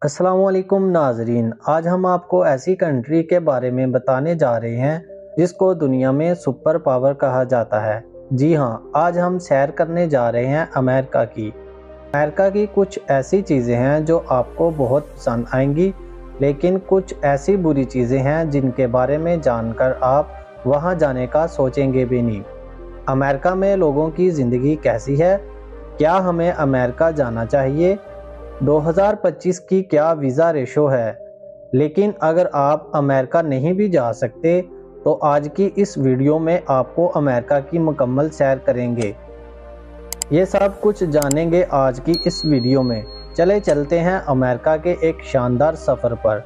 अस्सलामुअलैकुम नाजरीन, आज हम आपको ऐसी कंट्री के बारे में बताने जा रहे हैं जिसको दुनिया में सुपर पावर कहा जाता है। जी हाँ, आज हम सैर करने जा रहे हैं अमेरिका की। अमेरिका की कुछ ऐसी चीज़ें हैं जो आपको बहुत पसंद आएंगी, लेकिन कुछ ऐसी बुरी चीज़ें हैं जिनके बारे में जानकर आप वहाँ जाने का सोचेंगे भी नहीं। अमेरिका में लोगों की ज़िंदगी कैसी है? क्या हमें अमेरिका जाना चाहिए? 2025 की क्या वीज़ा रेशो है? लेकिन अगर आप अमेरिका नहीं भी जा सकते तो आज की इस वीडियो में आपको अमेरिका की मुकम्मल सैर करेंगे। ये सब कुछ जानेंगे आज की इस वीडियो में। चले चलते हैं अमेरिका के एक शानदार सफ़र पर।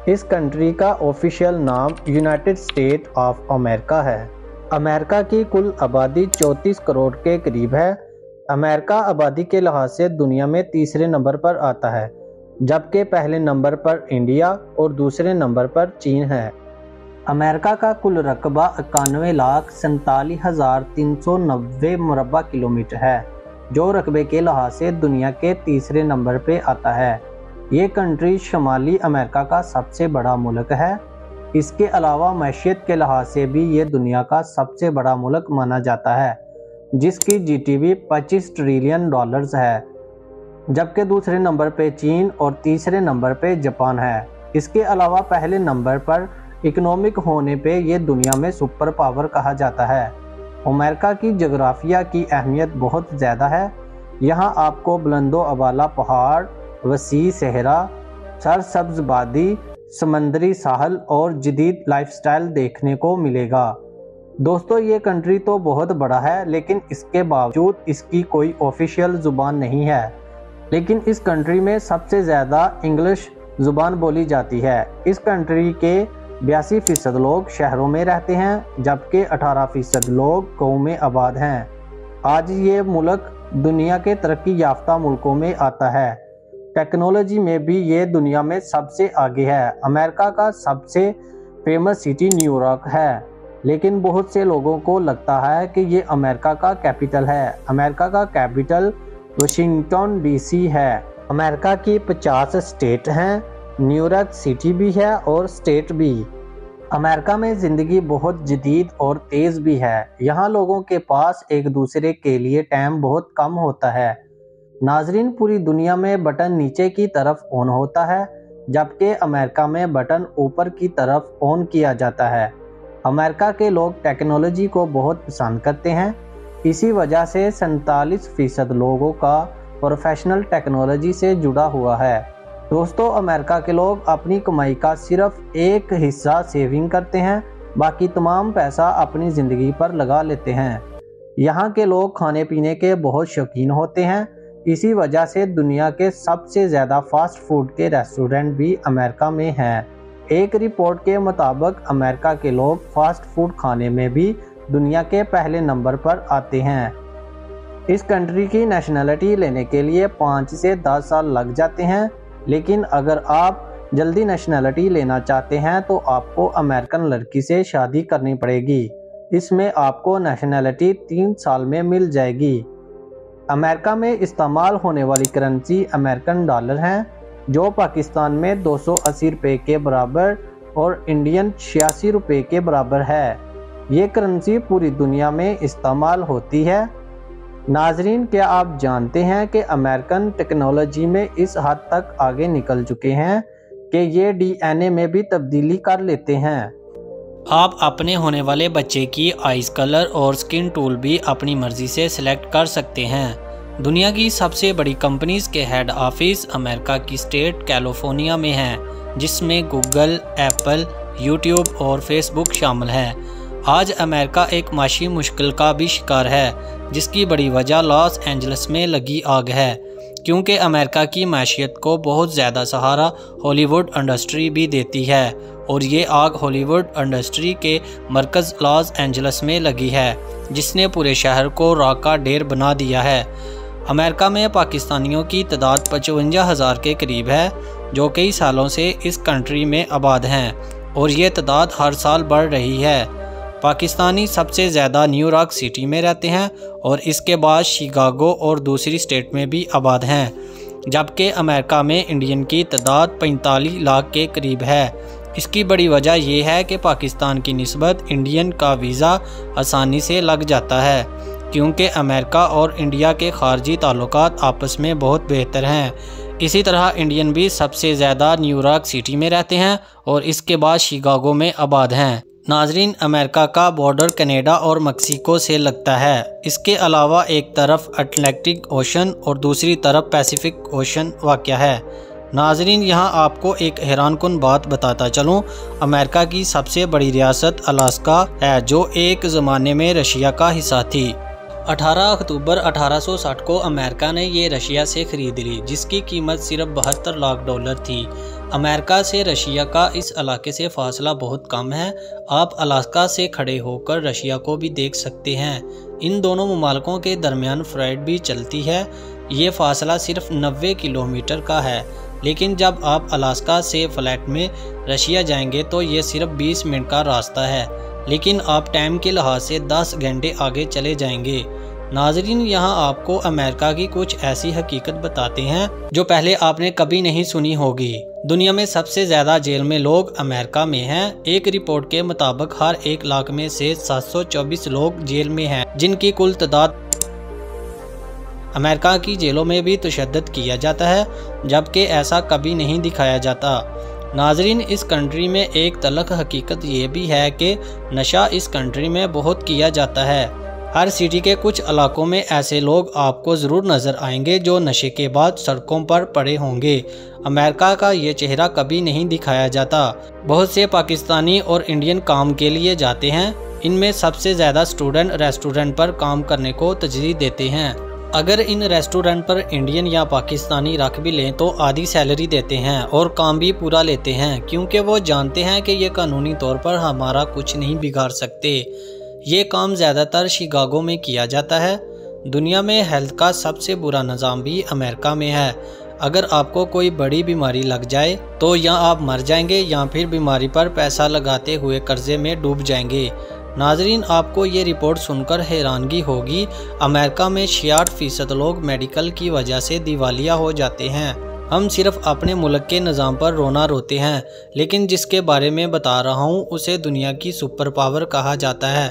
इस कंट्री का ऑफिशियल नाम यूनाइटेड स्टेट ऑफ अमेरिका है। अमेरिका की कुल आबादी 34 करोड़ के करीब है। अमेरिका आबादी के लिहाज से दुनिया में तीसरे नंबर पर आता है, जबकि पहले नंबर पर इंडिया और दूसरे नंबर पर चीन है। अमेरिका का कुल रकबा 91,47,390 मुरब्बा किलोमीटर है, जो रकबे के लिहाज से दुनिया के तीसरे नंबर पे आता है। ये कंट्री शुमाली अमेरिका का सबसे बड़ा मुल्क है। इसके अलावा मैशियत के लिहाज से भी ये दुनिया का सबसे बड़ा मुल्क माना जाता है, जिसकी जीडीपी 25 ट्रिलियन डॉलर्स है, जबकि दूसरे नंबर पे चीन और तीसरे नंबर पे जापान है। इसके अलावा पहले नंबर पर इकोनॉमिक होने पे ये दुनिया में सुपर पावर कहा जाता है। अमेरिका की जोग्राफिया की अहमियत बहुत ज़्यादा है। यहाँ आपको बुलंदो अबाला पहाड़, वसी सहरा, सरसब्ज वादी, समंदरी साहल और जदीद लाइफस्टाइल देखने को मिलेगा। दोस्तों, ये कंट्री तो बहुत बड़ा है, लेकिन इसके बावजूद इसकी कोई ऑफिशियल ज़ुबान नहीं है। लेकिन इस कंट्री में सबसे ज़्यादा इंग्लिश ज़ुबान बोली जाती है। इस कंट्री के 82% लोग शहरों में रहते हैं, जबकि 18% लोग गाँव में आबाद हैं। आज ये मुल्क दुनिया के तरक्की याफ्ता मुल्कों में आता है। टेक्नोलॉजी में भी ये दुनिया में सबसे आगे है। अमेरिका का सबसे फेमस सिटी न्यूयॉर्क है, लेकिन बहुत से लोगों को लगता है कि ये अमेरिका का कैपिटल है। अमेरिका का कैपिटल वाशिंगटन डीसी है। अमेरिका की 50 स्टेट हैं, न्यूयॉर्क सिटी भी है और स्टेट भी। अमेरिका में ज़िंदगी बहुत जदीद और तेज़ भी है। यहाँ लोगों के पास एक दूसरे के लिए टाइम बहुत कम होता है। नाजरीन, पूरी दुनिया में बटन नीचे की तरफ ऑन होता है, जबकि अमेरिका में बटन ऊपर की तरफ ऑन किया जाता है। अमेरिका के लोग टेक्नोलॉजी को बहुत पसंद करते हैं। इसी वजह से 47% लोगों का प्रोफेशनल टेक्नोलॉजी से जुड़ा हुआ है। दोस्तों, अमेरिका के लोग अपनी कमाई का सिर्फ एक हिस्सा सेविंग करते हैं, बाकी तमाम पैसा अपनी ज़िंदगी पर लगा लेते हैं। यहाँ के लोग खाने पीने के बहुत शौकीन होते हैं। इसी वजह से दुनिया के सबसे ज़्यादा फास्ट फूड के रेस्टोरेंट भी अमेरिका में हैं। एक रिपोर्ट के मुताबिक अमेरिका के लोग फास्ट फूड खाने में भी दुनिया के पहले नंबर पर आते हैं। इस कंट्री की नेशनलिटी लेने के लिए 5 से 10 साल लग जाते हैं, लेकिन अगर आप जल्दी नेशनलिटी लेना चाहते हैं तो आपको अमेरिकन लड़की से शादी करनी पड़ेगी। इसमें आपको नेशनलिटी 3 साल में मिल जाएगी। अमेरिका में इस्तेमाल होने वाली करेंसी अमेरिकन डॉलर हैं, जो पाकिस्तान में 280 रुपये के बराबर और इंडियन 86 रुपये के बराबर है। ये करेंसी पूरी दुनिया में इस्तेमाल होती है। नाजरीन, क्या आप जानते हैं कि अमेरिकन टेक्नोलॉजी में इस हद तक आगे निकल चुके हैं कि ये डीएनए में भी तब्दीली कर लेते हैं। आप अपने होने वाले बच्चे की आइज कलर और स्किन टूल भी अपनी मर्जी से सिलेक्ट कर सकते हैं। दुनिया की सबसे बड़ी कंपनीज के हेड ऑफिस अमेरिका की स्टेट कैलिफोर्निया में हैं, जिसमें गूगल, एप्पल, यूट्यूब और फेसबुक शामिल हैं। आज अमेरिका एक माशी मुश्किल का भी शिकार है, जिसकी बड़ी वजह लॉस एंजल्स में लगी आग है, क्योंकि अमेरिका की मैशियत को बहुत ज़्यादा सहारा हॉलीवुड इंडस्ट्री भी देती है, और ये आग हॉलीवुड इंडस्ट्री के मरकज़ लॉस एंजल्स में लगी है, जिसने पूरे शहर को राख का ढेर बना दिया है। अमेरिका में पाकिस्तानियों की तादाद 55,000 के करीब है, जो कई सालों से इस कंट्री में आबाद हैं, और ये तादाद हर साल बढ़ रही है। पाकिस्तानी सबसे ज़्यादा न्यूयॉर्क सिटी में रहते हैं और इसके बाद शिकागो और दूसरी स्टेट में भी आबाद हैं। जबकि अमेरिका में इंडियन की तादाद 45 लाख के करीब है। इसकी बड़ी वजह यह है कि पाकिस्तान की निस्बत इंडियन का वीज़ा आसानी से लग जाता है, क्योंकि अमेरिका और इंडिया के खारजी ताल्लुकात आपस में बहुत बेहतर हैं। इसी तरह इंडियन भी सबसे ज़्यादा न्यूयॉर्क सिटी में रहते हैं और इसके बाद शिकागो में आबाद हैं। नाजरीन, अमेरिका का बॉर्डर कनाडा और मेक्सिको से लगता है। इसके अलावा एक तरफ अटलांटिक ओशन और दूसरी तरफ पैसिफिक ओशन वाक़या है। नाजरीन, यहाँ आपको एक हैरानकुन बात बताता चलूँ, अमेरिका की सबसे बड़ी रियासत अलास्का है, जो एक ज़माने में रशिया का हिस्सा थी। 18 अक्टूबर 1860 को अमेरिका ने ये रशिया से ख़रीद ली, जिसकी कीमत सिर्फ $72 लाख थी। अमेरिका से रशिया का इस इलाके से फासला बहुत कम है। आप अलास्का से खड़े होकर रशिया को भी देख सकते हैं। इन दोनों मुमालकों के दरमियान फ्लाइट भी चलती है। ये फासला सिर्फ 90 किलोमीटर का है, लेकिन जब आप अलास्का से फ्लाइट में रशिया जाएंगे तो ये सिर्फ 20 मिनट का रास्ता है, लेकिन आप टाइम के लिहाज से 10 घंटे आगे चले जाएंगे। नाजरीन, यहाँ आपको अमेरिका की कुछ ऐसी हकीकत बताते हैं जो पहले आपने कभी नहीं सुनी होगी। दुनिया में सबसे ज़्यादा जेल में लोग अमेरिका में हैं। एक रिपोर्ट के मुताबिक हर 1 लाख में से 724 लोग जेल में हैं, जिनकी कुल तादाद। अमेरिका की जेलों में भी तशद्दुद किया जाता है, जबकि ऐसा कभी नहीं दिखाया जाता। नाजरीन, इस कंट्री में एक तलख हकीकत ये भी है कि नशा इस कंट्री में बहुत किया जाता है। हर सिटी के कुछ इलाकों में ऐसे लोग आपको ज़रूर नज़र आएंगे जो नशे के बाद सड़कों पर पड़े होंगे। अमेरिका का ये चेहरा कभी नहीं दिखाया जाता। बहुत से पाकिस्तानी और इंडियन काम के लिए जाते हैं। इनमें सबसे ज़्यादा स्टूडेंट रेस्टोरेंट पर काम करने को तरजीह देते हैं। अगर इन रेस्टोरेंट पर इंडियन या पाकिस्तानी रख भी लें तो आधी सैलरी देते हैं और काम भी पूरा लेते हैं, क्योंकि वो जानते हैं कि ये कानूनी तौर पर हमारा कुछ नहीं बिगाड़ सकते। ये काम ज़्यादातर शिकागो में किया जाता है। दुनिया में हेल्थ का सबसे बुरा निज़ाम भी अमेरिका में है। अगर आपको कोई बड़ी बीमारी लग जाए तो या आप मर जाएंगे या फिर बीमारी पर पैसा लगाते हुए कर्जे में डूब जाएंगे। नाजरीन, आपको ये रिपोर्ट सुनकर हैरानगी होगी, अमेरिका में 66% लोग मेडिकल की वजह से दिवालिया हो जाते हैं। हम सिर्फ अपने मुल्क के निज़ाम पर रोना रोते हैं, लेकिन जिसके बारे में बता रहा हूँ उसे दुनिया की सुपर पावर कहा जाता है।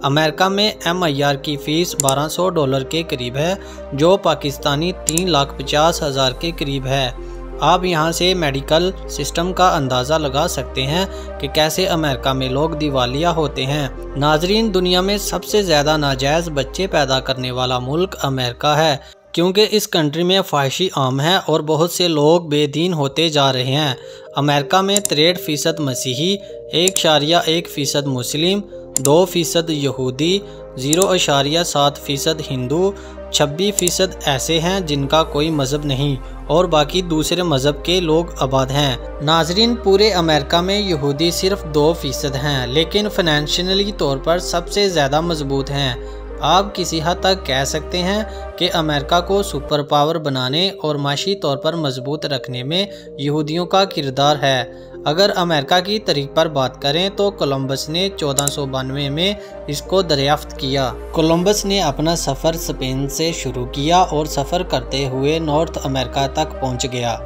अमेरिका में MIR की फ़ीस $1200 के करीब है, जो पाकिस्तानी 3,50,000 के करीब है। आप यहाँ से मेडिकल सिस्टम का अंदाज़ा लगा सकते हैं कि कैसे अमेरिका में लोग दिवालिया होते हैं। नाजरीन, दुनिया में सबसे ज़्यादा नाजायज़ बच्चे पैदा करने वाला मुल्क अमेरिका है, क्योंकि इस कंट्री में फ़ाहिशी आम है और बहुत से लोग बेदीन होते जा रहे हैं। अमेरिका में 63% मसीही, 1.1% मुस्लिम, 2% यहूदी, 0.7% हिंदू, 26% ऐसे हैं जिनका कोई मज़हब नहीं और बाकी दूसरे मज़हब के लोग आबाद हैं। नाजरीन, पूरे अमेरिका में यहूदी सिर्फ 2% हैं, लेकिन फाइनेंशियली तौर पर सबसे ज़्यादा मजबूत हैं। आप किसी हद तक कह सकते हैं कि अमेरिका को सुपर पावर बनाने और माशी तौर पर मजबूत रखने में यहूदियों का किरदार है। अगर अमेरिका की तारीख पर बात करें तो कोलंबस ने 1492 में इसको दरियाफ्त किया। कोलंबस ने अपना सफ़र स्पेन से शुरू किया और सफ़र करते हुए नॉर्थ अमेरिका तक पहुंच गया।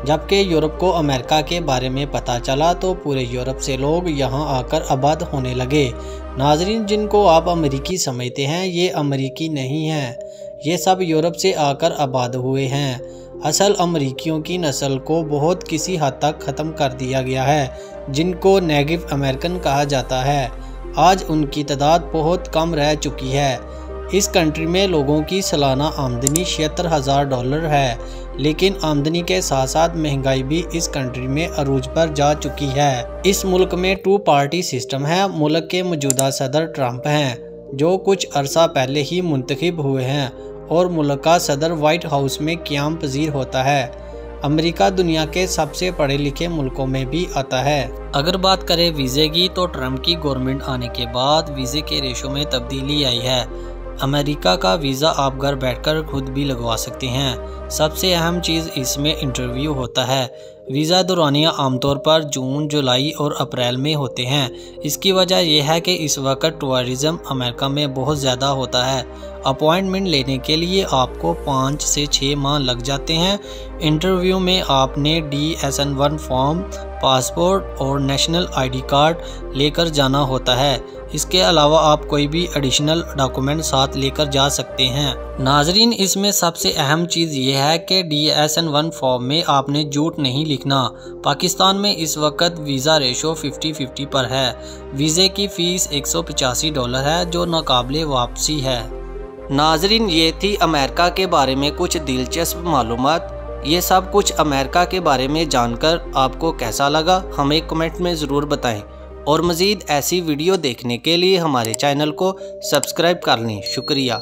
जबकि यूरोप को अमेरिका के बारे में पता चला तो पूरे यूरोप से लोग यहां आकर आबाद होने लगे। नाजरीन, जिनको आप अमेरिकी समझते हैं ये अमेरिकी नहीं हैं, ये सब यूरोप से आकर आबाद हुए हैं। असल अमेरिकियों की नस्ल को बहुत किसी हद तक ख़त्म कर दिया गया है, जिनको नेटिव अमेरिकन कहा जाता है। आज उनकी तादाद बहुत कम रह चुकी है। इस कंट्री में लोगों की सालाना आमदनी $76,000 है, लेकिन आमदनी के साथ साथ महंगाई भी इस कंट्री में अरूज पर जा चुकी है। इस मुल्क में 2 पार्टी सिस्टम है। मुल्क के मौजूदा सदर ट्रंप हैं, जो कुछ अरसा पहले ही मुंतखब हुए हैं, और मुल्क का सदर वाइट हाउस में क़याम पजीर होता है। अमेरिका दुनिया के सबसे पढ़े लिखे मुल्कों में भी आता है। अगर बात करें वीज़े की तो ट्रंप की गवर्नमेंट आने के बाद वीज़े के रेशो में तब्दीली आई है। अमेरिका का वीज़ा आप घर बैठकर खुद भी लगवा सकते हैं। सबसे अहम चीज़ इसमें इंटरव्यू होता है। वीज़ा दौरानिया आमतौर पर जून, जुलाई और अप्रैल में होते हैं। इसकी वजह यह है कि इस वक्त टूरिज़्म अमेरिका में बहुत ज़्यादा होता है। अपॉइंटमेंट लेने के लिए आपको 5 से 6 माह लग जाते हैं। इंटरव्यू में आपने DSN-1 फॉर्म, पासपोर्ट और नेशनल ID कार्ड लेकर जाना होता है। इसके अलावा आप कोई भी एडिशनल डॉक्यूमेंट साथ लेकर जा सकते हैं। नाजरीन, इसमें सबसे अहम चीज़ यह है कि DSN-1 फॉर्म में आपने झूठ नहीं लिखना। पाकिस्तान में इस वक्त वीज़ा रेशो 50-50 पर है। वीज़े की फ़ीस $185 है जो नाकाबिले वापसी है। नाजरीन, ये थी अमेरिका के बारे में कुछ दिलचस्प मालूमात। ये सब कुछ अमेरिका के बारे में जानकर आपको कैसा लगा, हमें कमेंट में ज़रूर बताएं। और मज़ीद ऐसी वीडियो देखने के लिए हमारे चैनल को सब्सक्राइब कर लें। शुक्रिया।